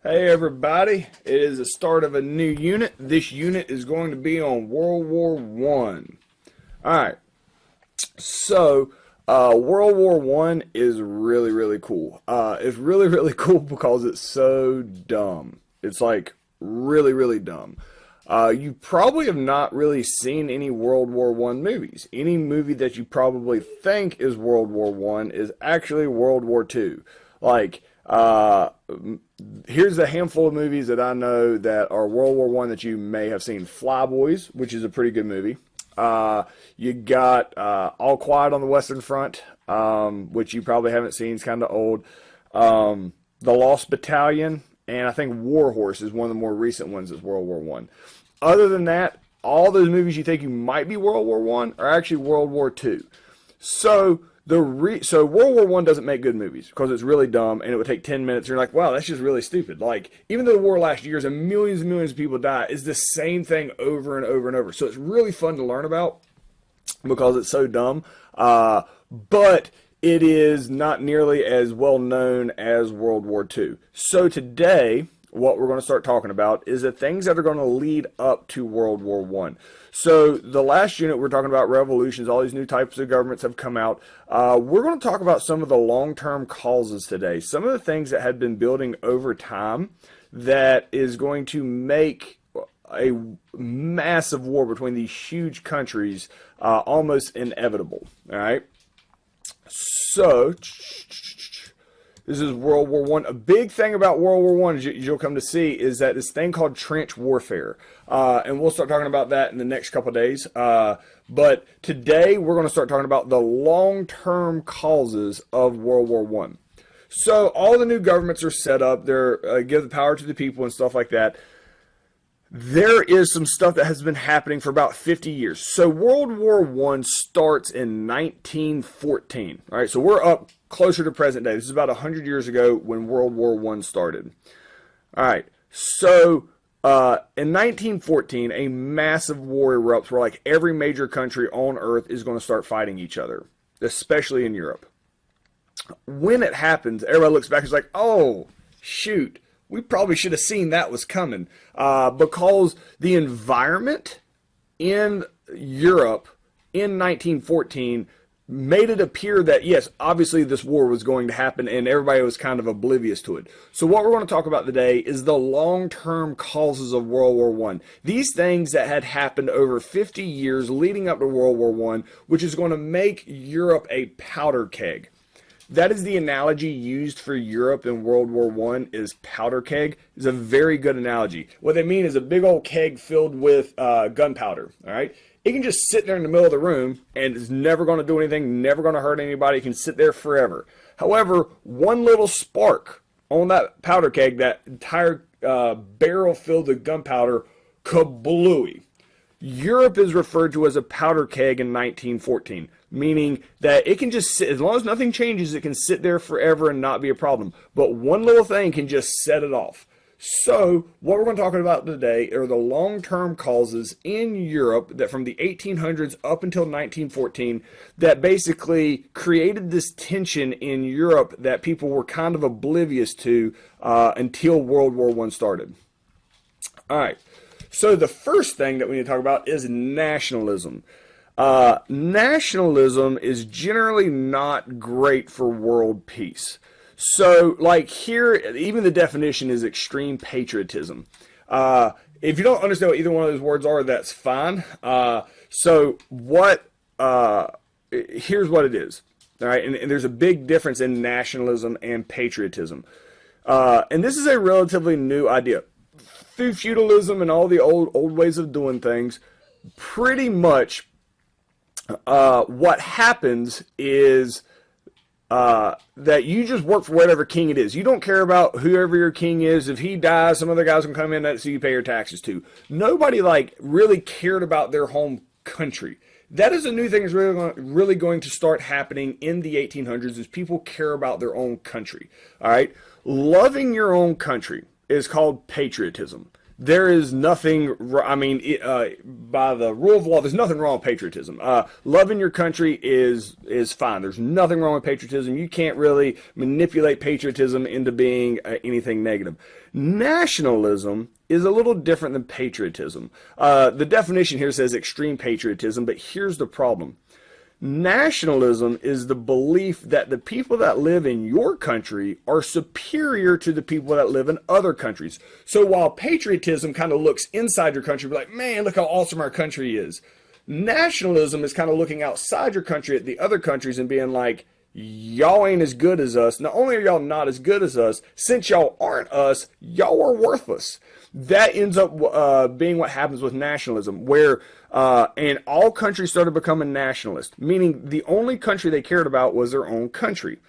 Hey everybody, it is the start of a new unit. This unit is going to be on World War One. Alright, so World War One is really cool. It's really cool because it's so dumb. It's like really dumb. You probably have not really seen any World War One movies. Any movie that you probably think is World War One is actually World War Two. Like, here's a handful of movies that I know that are World War One that you may have seen. Flyboys, which is a pretty good movie. You got All Quiet on the Western Front, which you probably haven't seen. It's kind of old. The Lost Battalion, and I think War Horse is one of the more recent ones that's World War One. Other than that, all those movies you think you might be World War One are actually World War Two. So so World War One doesn't make good movies because it's really dumb and it would take 10 minutes. You're like, wow, that's just really stupid. Like, even though the war last years and millions of people die, it's the same thing over and over. So it's really fun to learn about because it's so dumb. But it is not nearly as well known as World War Two. So today, what we're going to start talking about is the things that are going to lead up to World War One. So the last unit we're talking about revolutions, all these new types of governments have come out. We're going to talk about some of the long-term causes today. Some of the things that had been building over time that is going to make a massive war between these huge countries almost inevitable. All right. So this is World War One. A big thing about World War One, as you'll come to see, is that this thing called trench warfare. And we'll start talking about that in the next couple of days. But today we're going to start talking about the long-term causes of World War One. So all the new governments are set up. They're give the power to the people and stuff like that. There is some stuff that has been happening for about 50 years. So World War One starts in 1914. All right, so we're up closer to present day. This is about 100 years ago when World War One started. All right, so in 1914, a massive war erupts where like every major country on Earth is going to start fighting each other, especially in Europe. When it happens, everybody looks back and is like, oh, shoot. We probably should have seen that was coming because the environment in Europe in 1914 made it appear that, yes, obviously this war was going to happen and everybody was kind of oblivious to it. So what we're going to talk about today is the long-term causes of World War One. These things that had happened over 50 years leading up to World War One, which is going to make Europe a powder keg. That is the analogy used for Europe in World War One. Is powder keg. Is a very good analogy. What they mean is a big old keg filled with gunpowder. All right, it can just sit there in the middle of the room and it's never going to do anything, never going to hurt anybody. It can sit there forever. However, one little spark on that powder keg, that entire barrel filled with gunpowder, kablooey. Europe is referred to as a powder keg in 1914, meaning that it can just sit, as long as nothing changes, it can sit there forever and not be a problem. But one little thing can just set it off. So what we're going to talk about today are the long-term causes in Europe that from the 1800s up until 1914 that basically created this tension in Europe that people were kind of oblivious to until World War One started. All right. So the first thing that we need to talk about is nationalism. Nationalism is generally not great for world peace. So like here, even the definition is extreme patriotism. If you don't understand what either one of those words are, that's fine. So what, here's what it is. All right. And there's a big difference in nationalism and patriotism. And this is a relatively new idea. Through feudalism and all the old ways of doing things, pretty much what happens is that you just work for whatever king it is. You don't care about whoever your king is. If he dies, some other guys can come in that so you pay your taxes to. Nobody like really cared about their home country. That is a new thing that's really going to start happening in the 1800s is people care about their own country. All right, loving your own country is called patriotism. There is nothing, I mean, by the rule of law, there's nothing wrong with patriotism. Loving your country is fine. There's nothing wrong with patriotism. You can't really manipulate patriotism into being anything negative. Nationalism is a little different than patriotism. The definition here says extreme patriotism, but here's the problem. Nationalism is the belief that the people that live in your country are superior to the people that live in other countries. So while patriotism kind of looks inside your country, like, man, look how awesome our country is. Nationalism is kind of looking outside your country at the other countries and being like, y'all ain't as good as us. Not only are y'all not as good as us, since y'all aren't us, y'all are worthless. That ends up being what happens with nationalism, where and all countries started becoming nationalist, meaning the only country they cared about was their own country,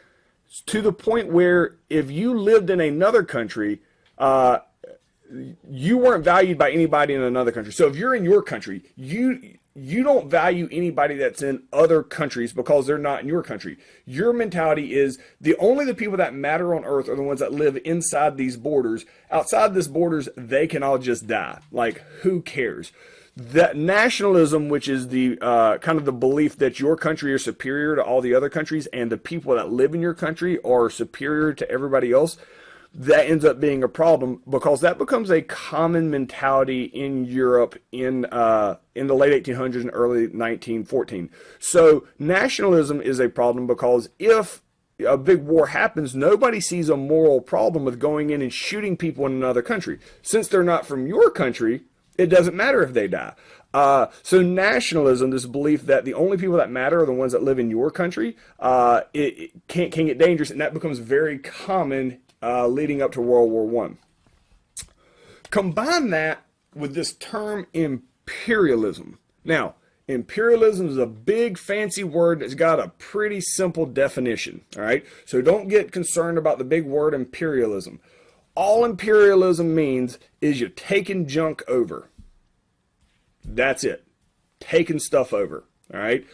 to the point where if you lived in another country, you weren't valued by anybody in another country. So if you're in your country, you don't value anybody that's in other countries because they're not in your country. Your mentality is the people that matter on earth are the ones that live inside these borders. Outside these borders, they can all just die. Like, who cares? That nationalism, which is the kind of the belief that your country is superior to all the other countries and the people that live in your country are superior to everybody else, that ends up being a problem because that becomes a common mentality in Europe in the late 1800s and early 1914. So nationalism is a problem because if a big war happens, nobody sees a moral problem with going in and shooting people in another country. Since they're not from your country, it doesn't matter if they die. So nationalism, this belief that the only people that matter are the ones that live in your country, it can get dangerous, and that becomes very common leading up to World War I. Combine that with this term imperialism. Now, imperialism is a big fancy word that's got a pretty simple definition, all right? So don't get concerned about the big word imperialism. All imperialism means is you're taking junk over. That's it. Taking stuff over, all right?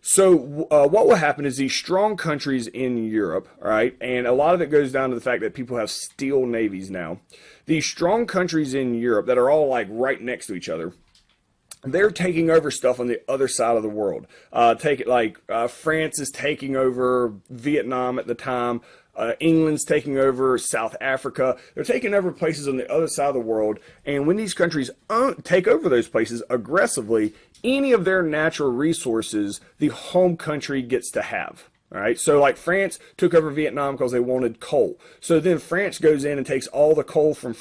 So what will happen is these strong countries in Europe, all right, and a lot of it goes down to the fact that people have steel navies now. These strong countries in Europe that are all like right next to each other, they're taking over stuff on the other side of the world. France is taking over Vietnam at the time. England's taking over South Africa. They're taking over places on the other side of the world. And when these countries take over those places aggressively, any of their natural resources, the home country gets to have. All right, so like France took over Vietnam because they wanted coal. So then France goes in and takes all the coal from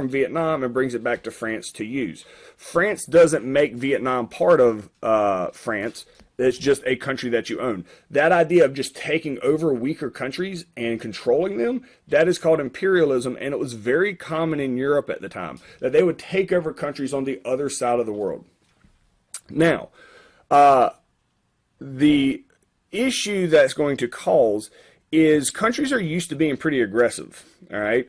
Vietnam and brings it back to France to use. France doesn't make Vietnam part of France. It's just a country that you own. That idea of just taking over weaker countries and controlling them, that is called imperialism, and it was very common in Europe at the time, that they would take over countries on the other side of the world. Now, the issue that's going to cause is countries are used to being pretty aggressive, all right,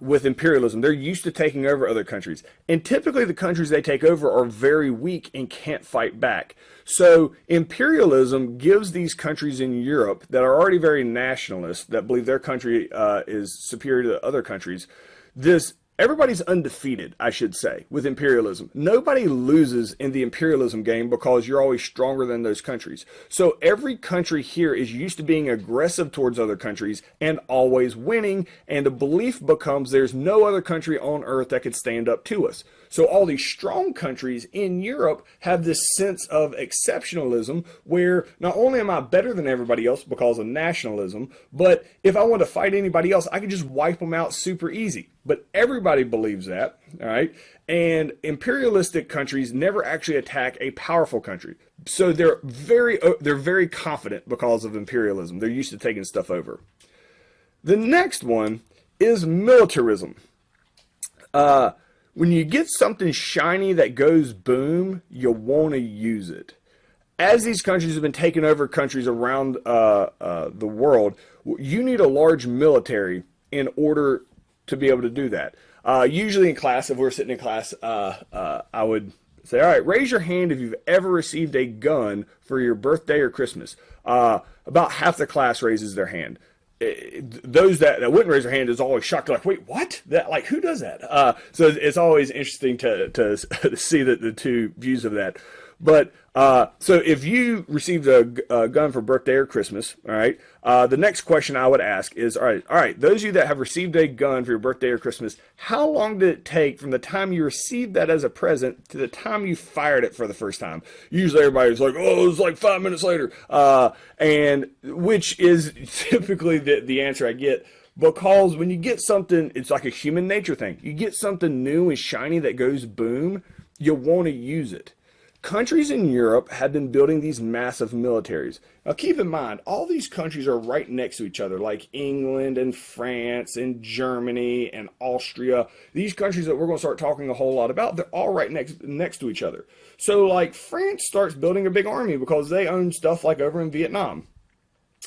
with imperialism. They're used to taking over other countries. And typically the countries they take over are very weak and can't fight back. So imperialism gives these countries in Europe that are already very nationalist, that believe their country is superior to other countries, everybody's undefeated, I should say, with imperialism. Nobody loses in the imperialism game because you're always stronger than those countries. So every country here is used to being aggressive towards other countries and always winning, and the belief becomes there's no other country on earth that could stand up to us. So all these strong countries in Europe have this sense of exceptionalism where not only am I better than everybody else because of nationalism, but if I want to fight anybody else, I can just wipe them out super easy. But everybody believes that, all right? And imperialistic countries never actually attack a powerful country. So they're very confident because of imperialism. They're used to taking stuff over. The next one is militarism. When you get something shiny that goes boom, you want to use it. As these countries have been taking over countries around the world, you need a large military in order to be able to do that. Usually in class, if we're sitting in class, I would say, all right, raise your hand if you've ever received a gun for your birthday or Christmas. About half the class raises their hand. those that wouldn't raise their hand is always shocked. Like, wait, what? That, like, who does that? So it's always interesting to see the two views of that. But so if you received a gun for birthday or Christmas, all right, the next question I would ask is, all right, those of you that have received a gun for your birthday or Christmas, how long did it take from the time you received that as a present to the time you fired it for the first time? Usually everybody's like, oh, it was like 5 minutes later, and which is typically the answer I get. Because when you get something, it's like a human nature thing. You get something new and shiny that goes boom, you want to use it. Countries in Europe have been building these massive militaries. Now keep in mind, all these countries are right next to each other, like England and France and Germany and Austria. These countries that we're going to start talking a whole lot about, they're all right next to each other. So like France starts building a big army because they own stuff like over in Vietnam.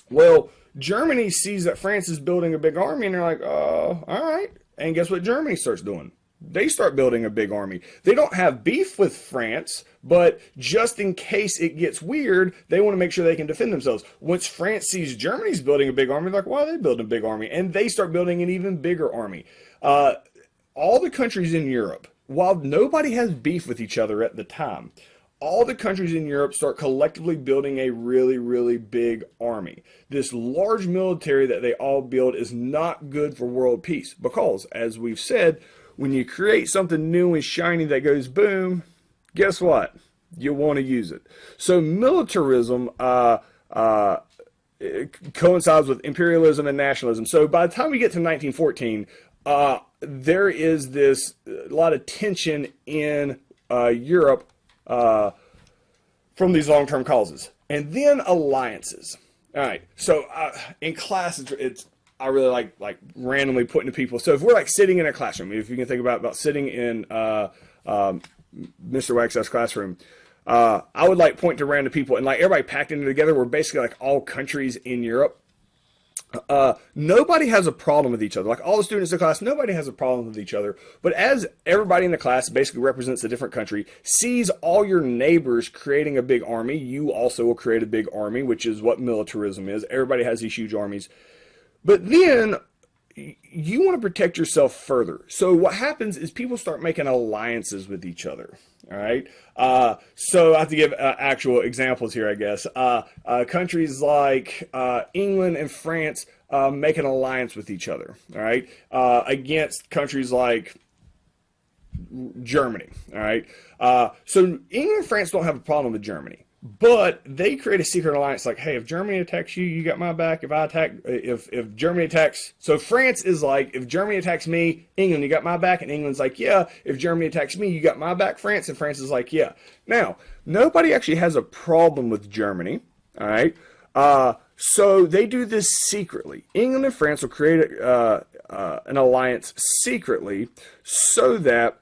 Well, Germany sees that France is building a big army and they're like, all right. And guess what Germany starts doing? They start building a big army. They don't have beef with France, but just in case it gets weird, they want to make sure they can defend themselves. Once France sees Germany's building a big army, they're like, why are they building a big army? And they start building an even bigger army. All the countries in Europe, while nobody has beef with each other at the time, all the countries in Europe start collectively building a really, really big army. This large military that they all build is not good for world peace because, as we've said, when you create something new and shiny that goes boom, guess what? You want to use it. So militarism coincides with imperialism and nationalism. So by the time we get to 1914, there is this a lot of tension in Europe from these long-term causes. And then alliances. All right. So in class, I really like randomly putting to people. So if we're like sitting in a classroom, if you can think about sitting in Mr. Wagstaff's classroom, I would like point to random people and like everybody packed into together. We're basically like all countries in Europe. Nobody has a problem with each other. Like all the students in the class, nobody has a problem with each other. But as everybody in the class basically represents a different country, sees all your neighbors creating a big army, you also will create a big army, which is what militarism is. Everybody has these huge armies. But then you want to protect yourself further. So what happens is people start making alliances with each other. All right. So I have to give actual examples here, I guess. Countries like England and France make an alliance with each other. All right. Against countries like Germany. All right. So England and France don't have a problem with Germany. But they create a secret alliance like, hey, if Germany attacks you, you got my back. If Germany attacks, so France is like, if Germany attacks me, England, you got my back. And England's like, yeah, if Germany attacks me, you got my back, France. And France is like, yeah. Now, nobody actually has a problem with Germany, all right? So they do this secretly. England and France will create an alliance secretly so that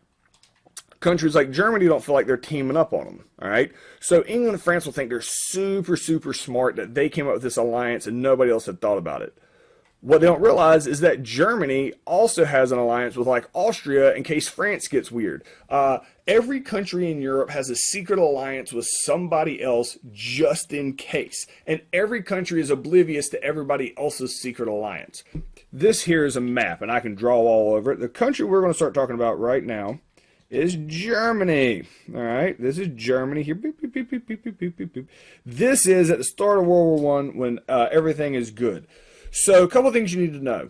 countries like Germany don't feel like they're teaming up on them, all right? So England and France will think they're super, super smart that they came up with this alliance and nobody else had thought about it. What they don't realize is that Germany also has an alliance with like Austria in case France gets weird. Every country in Europe has a secret alliance with somebody else just in case. And every country is oblivious to everybody else's secret alliance. This here is a map and I can draw all over it. The country we're going to start talking about right now is Germany. All right, this is Germany here. Beep, beep, beep, beep, beep, beep, beep, beep, beep. This is at the start of World War I when everything is good. So a couple things you need to know.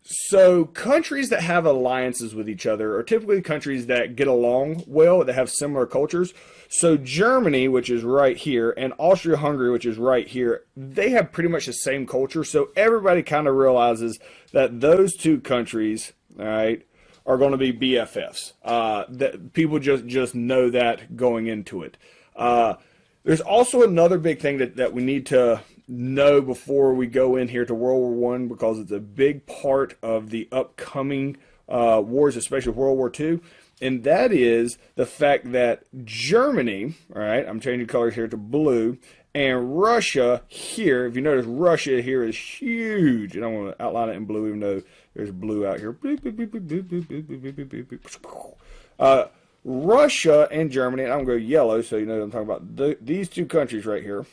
So countries that have alliances with each other are typically countries that get along well, that have similar cultures. So Germany, which is right here, and Austria-Hungary, which is right here, they have pretty much the same culture. So everybody kind of realizes that those two countries, all right, are going to be BFFs. That people just know that going into it. There's also another big thing that we need to know before we go in here to World War I, because it's a big part of the upcoming wars, especially World War II, and that is the fact that Germany, all right, I'm changing colors here to blue, and Russia here, if you notice, Russia here is huge, and I want to outline it in blue even though there's blue out here. Russia and Germany, and I'm going to go yellow so you know what I'm talking about. These two countries right here,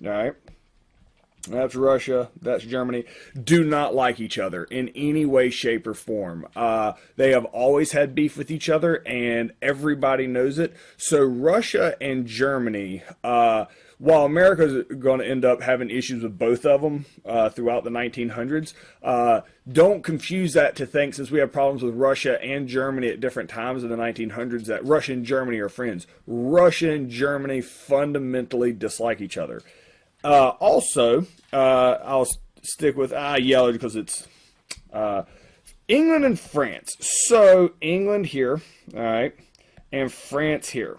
all right, That's Russia, that's Germany, do not like each other in any way, shape, or form. They have always had beef with each other, and everybody knows it. So Russia and Germany, while America's going to end up having issues with both of them throughout the 1900s, don't confuse that to think, since we have problems with Russia and Germany at different times in the 1900s, that Russia and Germany are friends. Russia and Germany fundamentally dislike each other. Also, I'll stick with yellow because it's England and France. So England here, all right, and France here.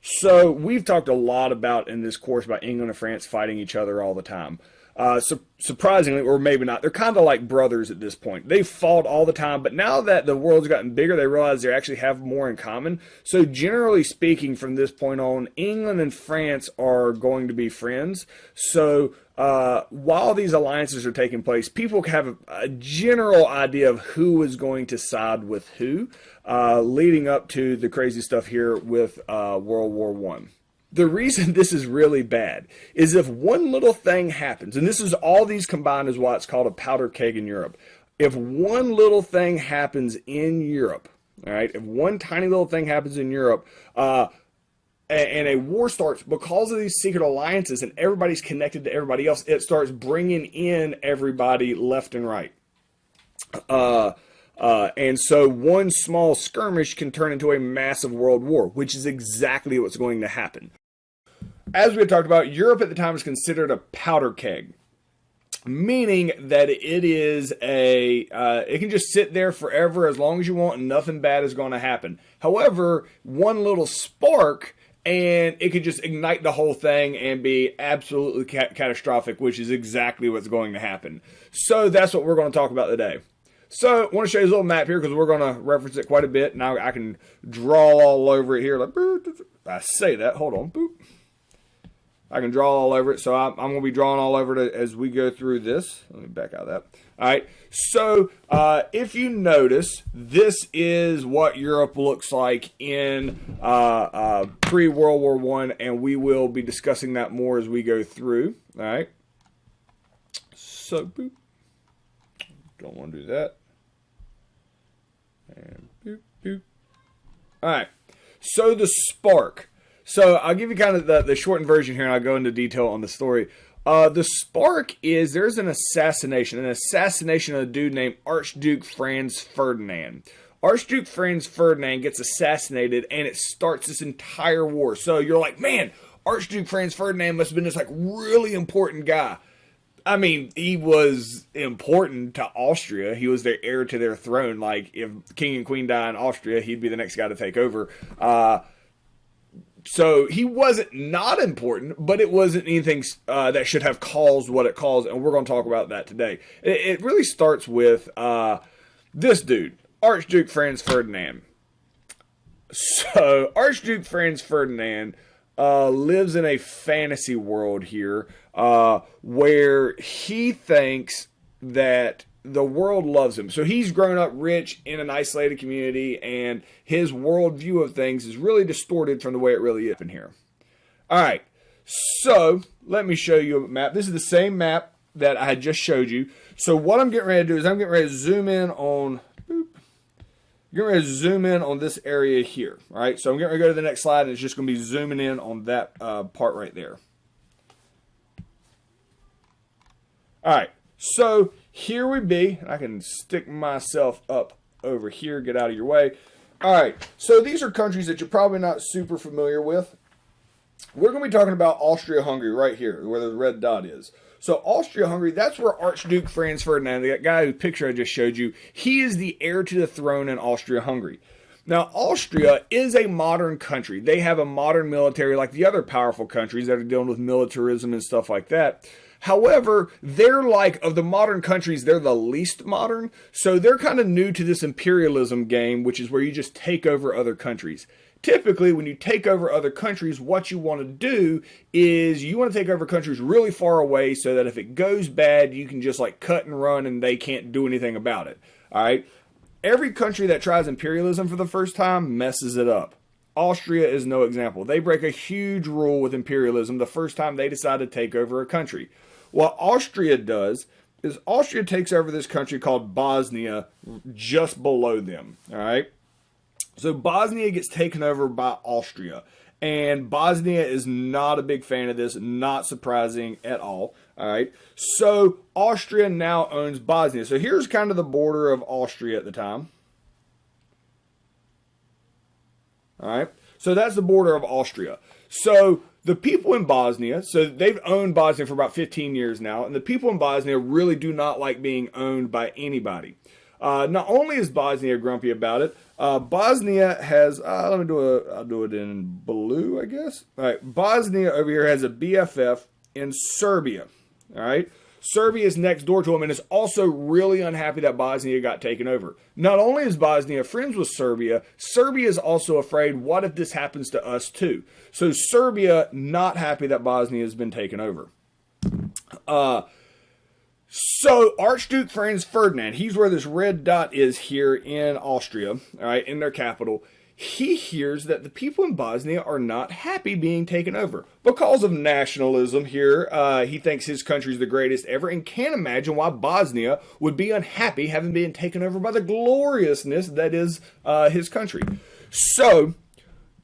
So we've talked a lot about in this course about England and France fighting each other all the time. Surprisingly, or maybe not, they're kind of like brothers at this point. They fought all the time, but now that the world's gotten bigger, they realize they actually have more in common. So generally speaking, from this point on, England and France are going to be friends. So while these alliances are taking place, people have a general idea of who is going to side with who, leading up to the crazy stuff here with World War I. The reason this is really bad is if one little thing happens, and this is all these combined is why it's called a powder keg in Europe. If one little thing happens in Europe, all right, if one tiny little thing happens in Europe, and a war starts because of these secret alliances and everybody's connected to everybody else, it starts bringing in everybody left and right. And so one small skirmish can turn into a massive world war, which is exactly what's going to happen. As we had talked about, Europe at the time is considered a powder keg, meaning that it is it can just sit there forever as long as you want and nothing bad is going to happen. However, one little spark and it could just ignite the whole thing and be absolutely catastrophic, which is exactly what's going to happen. So that's what we're going to talk about today. So I want to show you a little map here because we're going to reference it quite a bit. Now I can draw all over it here. Like, I say that. Hold on. Boop. I can draw all over it. So I'm going to be drawing all over it as we go through this. Let me back out of that. All right. So if you notice, this is what Europe looks like in pre-World War I, and we will be discussing that more as we go through. All right. So, boop. Don't want to do that. And boop, boop. All right. So the spark. So I'll give you kind of the shortened version here, and I'll go into detail on the story. The spark is there's an assassination of a dude named Archduke Franz Ferdinand. Archduke Franz Ferdinand gets assassinated, and it starts this entire war. So you're like, man, Archduke Franz Ferdinand must have been this like really important guy. I mean, he was important to Austria. He was their heir to their throne. Like, if king and queen die in Austria, he'd be the next guy to take over. So he wasn't not important, but it wasn't anything that should have caused what it caused, and we're going to talk about that today. It really starts with this dude, Archduke Franz Ferdinand. So Archduke Franz Ferdinand lives in a fantasy world here where he thinks that the world loves him. So he's grown up rich in an isolated community, and his worldview of things is really distorted from the way it really is in here. All right, so let me show you a map. This is the same map that I had just showed you. So what I'm getting ready to do is I'm getting ready to zoom in on this area here. All right, so I'm getting ready to go to the next slide, and it's just going to be zooming in on that part right there. All right, so here we be. I can stick myself up over here, get out of your way. All right, so these are countries that you're probably not super familiar with. We're going to be talking about Austria-Hungary right here, where the red dot is. So Austria-Hungary, that's where Archduke Franz Ferdinand, the guy whose picture I just showed you, he is the heir to the throne in Austria-Hungary. Now, Austria is a modern country. They have a modern military like the other powerful countries that are dealing with militarism and stuff like that. However, they're like, of the modern countries, they're the least modern. So they're kind of new to this imperialism game, which is where you just take over other countries. Typically, when you take over other countries, what you want to do is you want to take over countries really far away so that if it goes bad, you can just like cut and run and they can't do anything about it. All right. Every country that tries imperialism for the first time messes it up. Austria is no example. They break a huge rule with imperialism the first time they decide to take over a country. What Austria does is Austria takes over this country called Bosnia just below them, all right? So Bosnia gets taken over by Austria, and Bosnia is not a big fan of this, not surprising at all, all right? So Austria now owns Bosnia. So here's kind of the border of Austria at the time. All right, so that's the border of Austria. So the people in Bosnia, so they've owned Bosnia for about 15 years now, and the people in Bosnia really do not like being owned by anybody. Not only is Bosnia grumpy about it, Bosnia has, I'll do it in blue, I guess. All right, Bosnia over here has a BFF in Serbia, all right? Serbia is next door to them and is also really unhappy that Bosnia got taken over. Not only is Bosnia friends with Serbia, Serbia is also afraid, what if this happens to us too? So Serbia not happy that Bosnia has been taken over. So Archduke Franz Ferdinand, he's where this red dot is here in Austria, all right, in their capital. He hears that the people in Bosnia are not happy being taken over because of nationalism here. He thinks his country is the greatest ever and can't imagine why Bosnia would be unhappy having been taken over by the gloriousness that is his country. So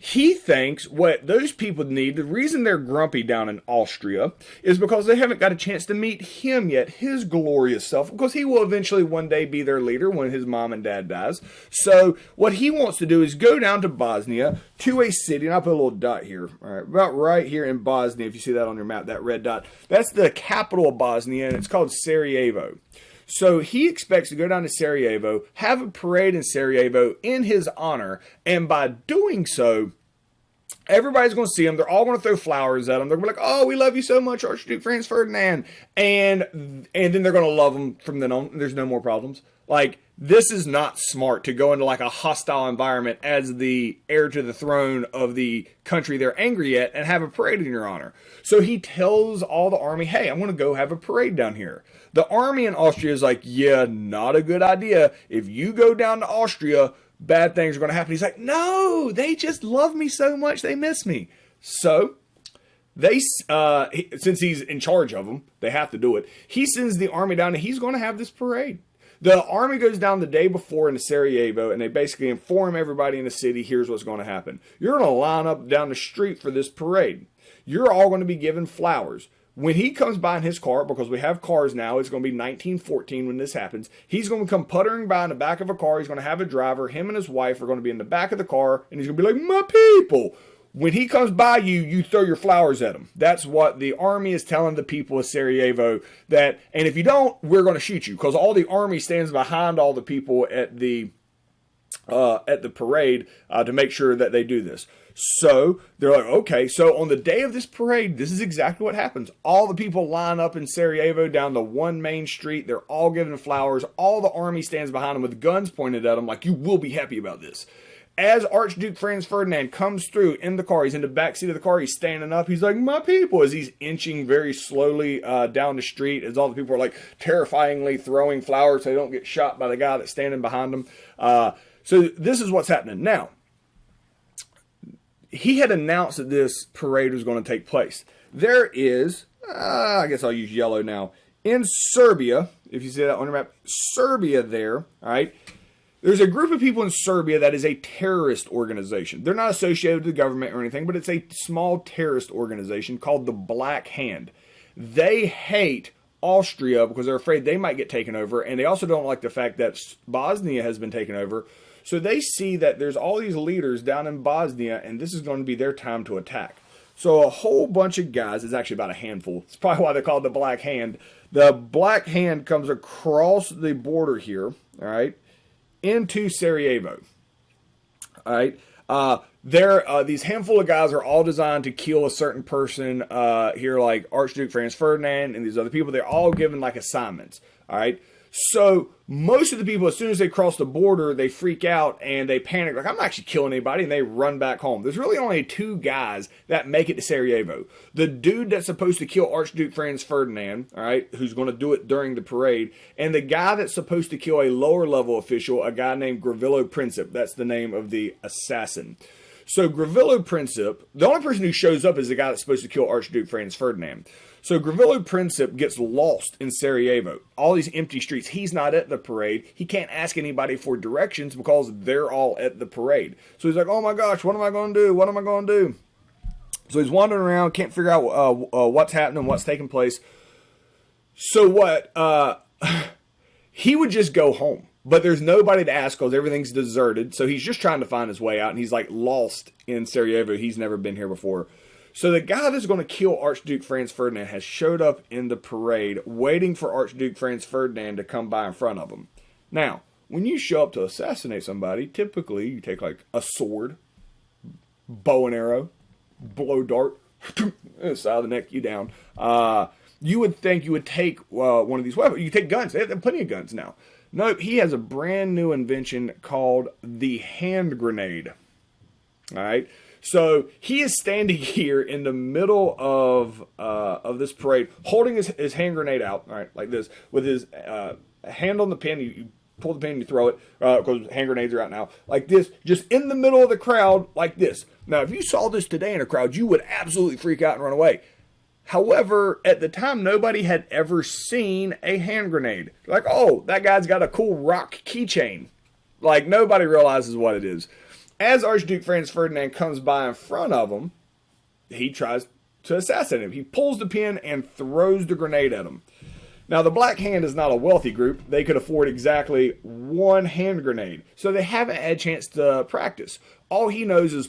he thinks what those people need, the reason they're grumpy down in Austria, is because they haven't got a chance to meet him yet, his glorious self, because he will eventually one day be their leader when his mom and dad dies. So what he wants to do is go down to Bosnia, to a city, and I'll put a little dot here, all right, about right here in Bosnia, if you see that on your map, that red dot. That's the capital of Bosnia, and it's called Sarajevo. So he expects to go down to Sarajevo, have a parade in Sarajevo in his honor, and by doing so, everybody's going to see him. They're all going to throw flowers at him. They're going to be like, oh, we love you so much, Archduke Franz Ferdinand. And then they're going to love him from then on. There's no more problems. Like, this is not smart to go into like a hostile environment as the heir to the throne of the country they're angry at and have a parade in your honor. So he tells all the army, hey, I'm going to go have a parade down here. The army in Austria is like, yeah, not a good idea. If you go down to Austria, bad things are going to happen. He's like, no, they just love me so much. They miss me. So they, since he's in charge of them, they have to do it. He sends the army down and he's going to have this parade. The army goes down the day before into Sarajevo and they basically inform everybody in the city, here's what's going to happen. You're going to line up down the street for this parade. You're all going to be given flowers. When he comes by in his car, because we have cars now, it's going to be 1914 when this happens. He's going to come puttering by in the back of a car. He's going to have a driver. Him and his wife are going to be in the back of the car. And he's going to be like, my people. When he comes by you, you throw your flowers at him. That's what the army is telling the people of Sarajevo. That, and if you don't, we're going to shoot you. Because all the army stands behind all the people at the parade to make sure that they do this. So they're like, okay, so on the day of this parade, this is exactly what happens. All the people line up in Sarajevo down the one main street. They're all given flowers. All the army stands behind them with guns pointed at them like, you will be happy about this. As Archduke Franz Ferdinand comes through in the car, he's in the back seat of the car, he's standing up, he's like, my people, as he's inching very slowly down the street, as all the people are like terrifyingly throwing flowers so they don't get shot by the guy that's standing behind them. So this is what's happening. Now, he had announced that this parade was going to take place. There is, I guess I'll use yellow now, in Serbia, if you see that on your map, Serbia there, all right, there's a group of people in Serbia that is a terrorist organization. They're not associated with the government or anything, but it's a small terrorist organization called the Black Hand. They hate Austria because they're afraid they might get taken over, and they also don't like the fact that Bosnia has been taken over. So they see that there's all these leaders down in Bosnia, and this is going to be their time to attack. So a whole bunch of guys, it's actually about a handful. It's probably why they call it the Black Hand. The Black Hand comes across the border here, all right, into Sarajevo. All right. These handful of guys are all designed to kill a certain person here, like Archduke Franz Ferdinand and these other people. They're all given like assignments. All right. So most of the people, as soon as they cross the border, they freak out and they panic, like, I'm not actually killing anybody, and they run back home. There's really only 2 guys that make it to Sarajevo. The dude that's supposed to kill Archduke Franz Ferdinand, all right, who's going to do it during the parade, and the guy that's supposed to kill a lower level official, a guy named Gavrilo Princip. That's the name of the assassin. So Gavrilo Princip, the only person who shows up is the guy that's supposed to kill Archduke Franz Ferdinand. So Gavrilo Princip gets lost in Sarajevo. All these empty streets. He's not at the parade. He can't ask anybody for directions because they're all at the parade. So he's like, oh my gosh, what am I going to do? What am I going to do? So he's wandering around, can't figure out what's happening, what's taking place. So what? He would just go home. But there's nobody to ask because everything's deserted. So he's just trying to find his way out. And he's like lost in Sarajevo. He's never been here before. So the guy that's going to kill Archduke Franz Ferdinand has showed up in the parade waiting for Archduke Franz Ferdinand to come by in front of him. Now, when you show up to assassinate somebody, typically you take like a sword, bow and arrow, blow dart, side of the neck, you down. You would think you would take one of these weapons. You take guns. They have plenty of guns now. Nope, he has a brand new invention called the hand grenade. All right, so he is standing here in the middle of this parade, holding his hand grenade out, all right, like this, with his hand on the pin. You pull the pin, and you throw it, because hand grenades are out now, like this, just in the middle of the crowd, like this. Now, if you saw this today in a crowd, you would absolutely freak out and run away. However, at the time, nobody had ever seen a hand grenade. Like, oh, that guy's got a cool rock keychain. Like, nobody realizes what it is. As Archduke Franz Ferdinand comes by in front of him, he tries to assassinate him. He pulls the pin and throws the grenade at him. Now, the Black Hand is not a wealthy group. They could afford exactly one hand grenade. So they haven't had a chance to practice. All he knows is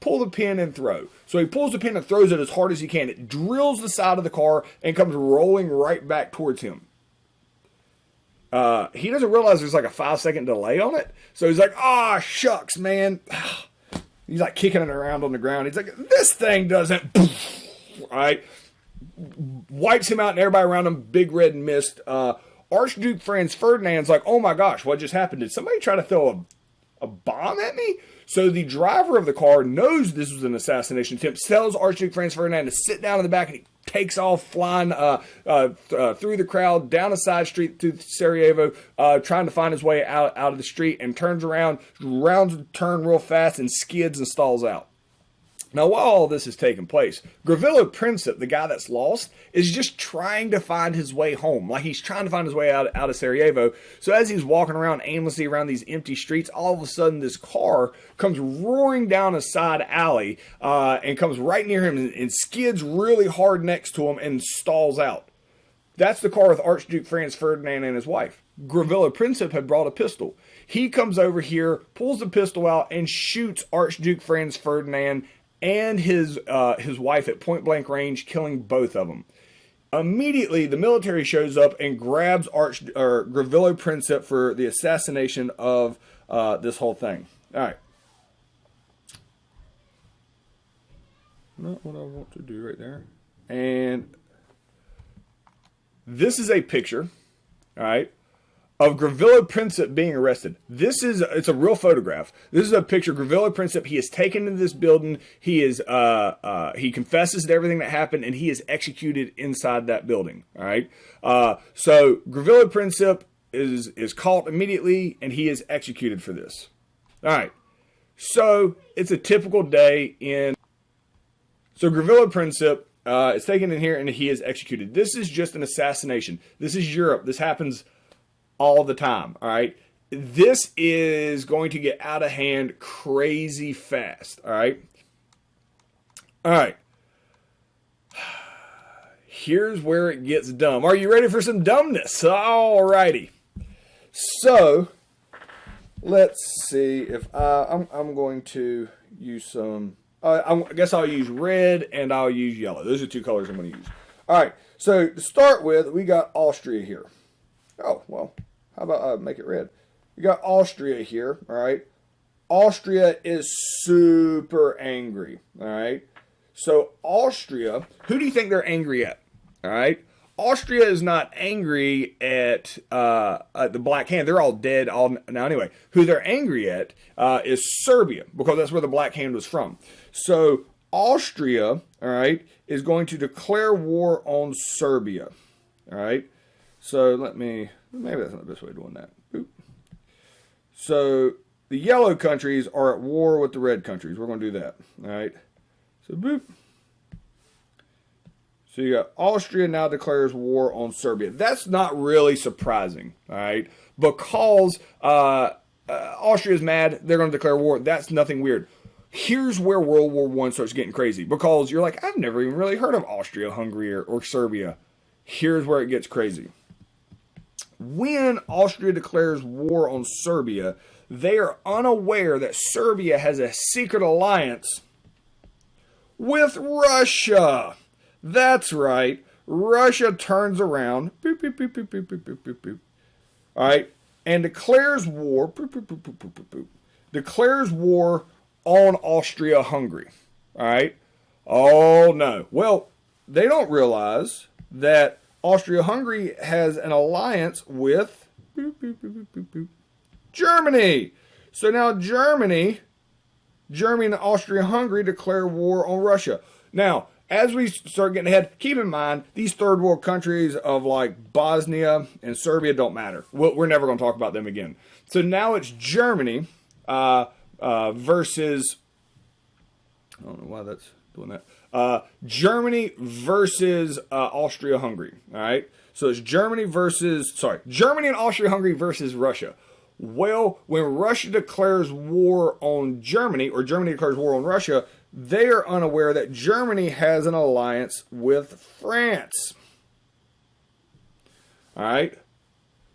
pull the pin and throw. So he pulls the pin and throws it as hard as he can. It drills the side of the car and comes rolling right back towards him. He doesn't realize there's like a 5-second delay on it. So he's like, ah, shucks, man. He's like kicking it around on the ground. He's like, this thing doesn't. All right. Wipes him out and everybody around him, big red mist. Archduke Franz Ferdinand's like, oh my gosh, what just happened? Did somebody try to throw a bomb at me? So the driver of the car knows this was an assassination attempt, tells Archduke Franz Ferdinand to sit down in the back, and he takes off flying through the crowd, down a side street to Sarajevo, trying to find his way out of the street, and turns around, rounds the turn real fast, and skids and stalls out. Now, while all this is taking place, Gavrilo Princip, the guy that's lost, is just trying to find his way home. Like, he's trying to find his way out of Sarajevo. So as he's walking around aimlessly around these empty streets, all of a sudden this car comes roaring down a side alley and comes right near him and skids really hard next to him and stalls out. That's the car with Archduke Franz Ferdinand and his wife. Gavrilo Princip had brought a pistol. He comes over here, pulls the pistol out, and shoots Archduke Franz Ferdinand and his wife at point-blank range, killing both of them. Immediately, the military shows up and grabs Gavrilo Princip for the assassination of this whole thing. All right. Not what I want to do right there. And this is a picture, all right, of Gavrilo Princip being arrested. It's a real photograph. This is a picture of Gavrilo Princip. He is taken into this building. He confesses to everything that happened, and he is executed inside that building. All right. So Gavrilo Princip is caught immediately, and he is executed for this. All right. So it's a typical day in. So Gavrilo Princip is taken in here, and he is executed. This is just an assassination. This is Europe. This happens all the time, all right? This is going to get out of hand crazy fast, all right? All right. Here's where it gets dumb. Are you ready for some dumbness? All righty. So, let's see if I'm going to use some. I guess I'll use red and I'll use yellow. Those are two colors I'm going to use. All right. So, to start with, we got Austria here. Oh, well. How about make it red? You got Austria here, all right? Austria is super angry, all right? So Austria, who do you think they're angry at, all right? Austria is not angry at the Black Hand. They're all dead now anyway. Who they're angry at is Serbia, because that's where the Black Hand was from. So Austria, all right, is going to declare war on Serbia, all right? So maybe that's not the best way of doing that. Oop. So the yellow countries are at war with the red countries. We're going to do that. All right. So, boop. So you got Austria now declares war on Serbia. That's not really surprising, all right? Because Austria's mad, they're going to declare war. That's nothing weird. Here's where World War I starts getting crazy. Because you're like, I've never even really heard of Austria, Hungary, or Serbia. Here's where it gets crazy. When Austria declares war on Serbia, they are unaware that Serbia has a secret alliance with Russia. That's right. Russia turns around, boop, boop, boop, boop, boop, boop, boop, boop, boop, all right, and declares war, boop, boop, boop, boop, boop, boop, boop, declares war on Austria-Hungary. All right. Oh, no. Well, they don't realize that Austria-Hungary has an alliance with boop, boop, boop, boop, boop, boop, Germany. So now Germany and Austria-Hungary declare war on Russia. Now, as we start getting ahead, keep in mind, these third world countries of like Bosnia and Serbia don't matter. We're never going to talk about them again. So now it's Germany versus, I don't know why that's doing that. Germany versus Austria-Hungary. All right. So it's Germany and Austria-Hungary versus Russia. Well, when Russia declares war on Germany, or Germany declares war on Russia, they are unaware that Germany has an alliance with France. All right.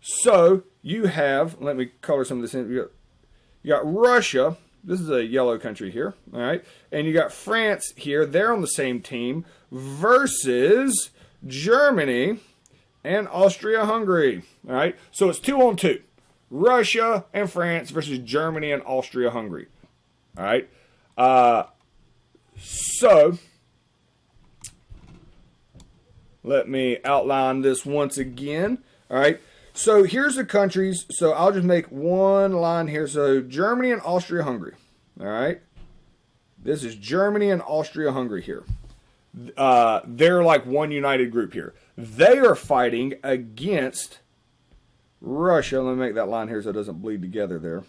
So you have, let me color some of this in. You got Russia. This is a yellow country here. All right. And you got France here. They're on the same team versus Germany and Austria-Hungary. All right. So it's 2-on-2. Russia and France versus Germany and Austria-Hungary. All right. So, let me outline this once again. All right. So, here's the countries. So, I'll just make one line here. So, Germany and Austria-Hungary. All right. This is Germany and Austria-Hungary here. They're like one united group here. They are fighting against Russia. Let me make that line here so it doesn't bleed together there.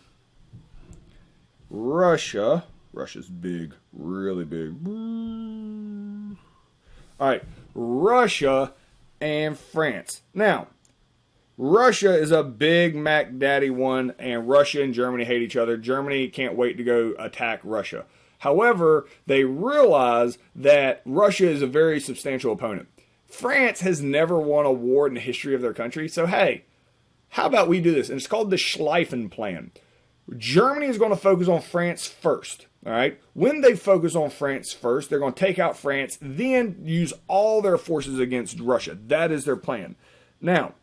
Russia's big, really big. All right, Russia and France. Now, Russia is a big Mac Daddy one, and Russia and Germany hate each other. Germany can't wait to go attack Russia. However, they realize that Russia is a very substantial opponent. France has never won a war in the history of their country, so hey, how about we do this? And it's called the Schleifen plan. Germany is going to focus on France first. All right. When they focus on France first, they're going to take out France, then use all their forces against Russia. That is their plan. Now,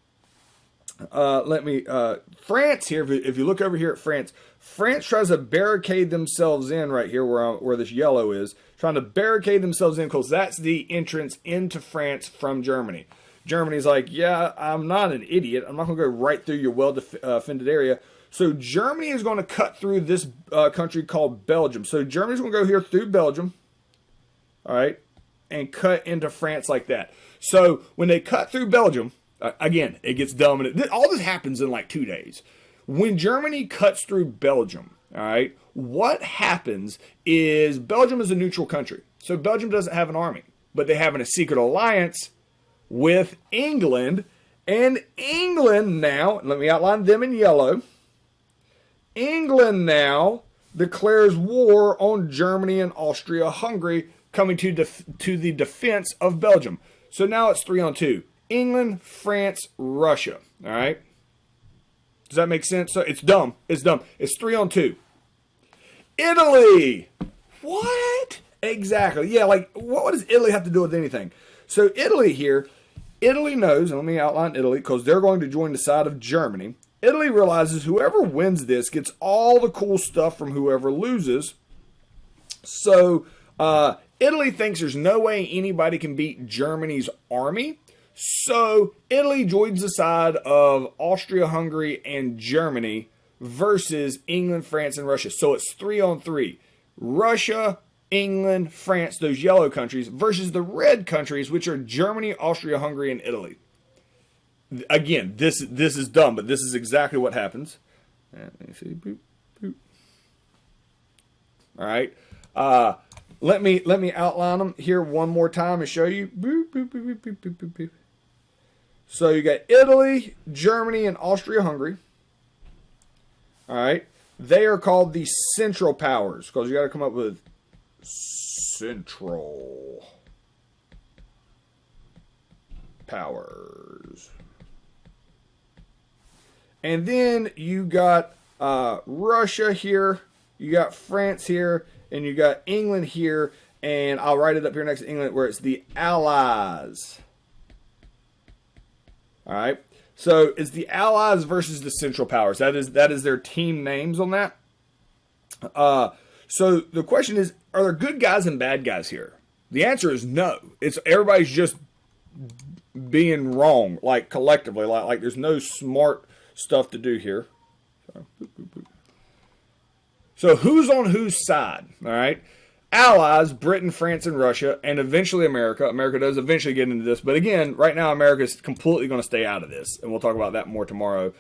France here, if you look over here at France, France tries to barricade themselves in right here where this yellow is, trying to barricade themselves in because that's the entrance into France from Germany. Germany's like, yeah, I'm not an idiot. I'm not going to go right through your well-defended area. So Germany is going to cut through this country called Belgium. So Germany's going to go here through Belgium, all right, and cut into France like that. So when they cut through Belgium, again, it gets dumb. And all this happens in like 2 days. When Germany cuts through Belgium, all right, what happens is Belgium is a neutral country. So Belgium doesn't have an army, but they have a secret alliance with England. And England now, let me outline them in yellow. England now declares war on Germany and Austria-Hungary, coming to the defense of Belgium. So now it's 3-on-2. England, France, Russia. All right. Does that make sense? So it's dumb. It's dumb. It's 3-on-2. Italy. What? Exactly. Yeah, like what does Italy have to do with anything? So Italy here, Italy knows, and let me outline Italy, because they're going to join the side of Germany. Italy realizes whoever wins this gets all the cool stuff from whoever loses. So Italy thinks there's no way anybody can beat Germany's army. So Italy joins the side of Austria-Hungary and Germany versus England, France, and Russia. So it's 3-on-3. Russia, England, France, those yellow countries, versus the red countries, which are Germany, Austria-Hungary, and Italy. Again, this is dumb, but this is exactly what happens. Let me see. Boop, boop. All right. Let me outline them here one more time and show you. Boop, boop, boop, boop, boop, boop, boop. So you got Italy, Germany, and Austria-Hungary. All right. They are called the Central Powers because you got to come up with Central Powers. And then you got Russia here, you got France here, and you got England here, and I'll write it up here next to England where it's the Allies. All right. So it's the Allies versus the Central Powers. That is their team names on that. So the question is, are there good guys and bad guys here? The answer is no. It's everybody's just being wrong, like collectively, like there's no smart stuff to do here. So who's on whose side? All right. Allies, Britain, France, and Russia, and eventually America. America does eventually get into this. But again, right now, America is completely going to stay out of this. And we'll talk about that more tomorrow.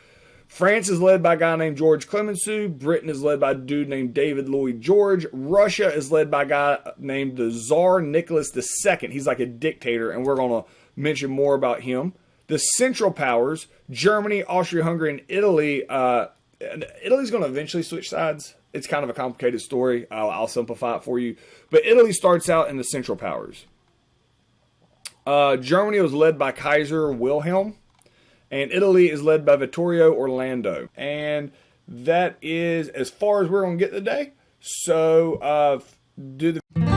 France is led by a guy named George Clemenceau. Britain is led by a dude named David Lloyd George. Russia is led by a guy named the Tsar Nicholas II. He's like a dictator, and we're going to mention more about him. The Central Powers, Germany, Austria-Hungary, and Italy. Italy's going to eventually switch sides. It's kind of a complicated story. I'll simplify it for you. But Italy starts out in the Central Powers. Germany was led by Kaiser Wilhelm. And Italy is led by Vittorio Orlando. And that is as far as we're going to get today. So, do the...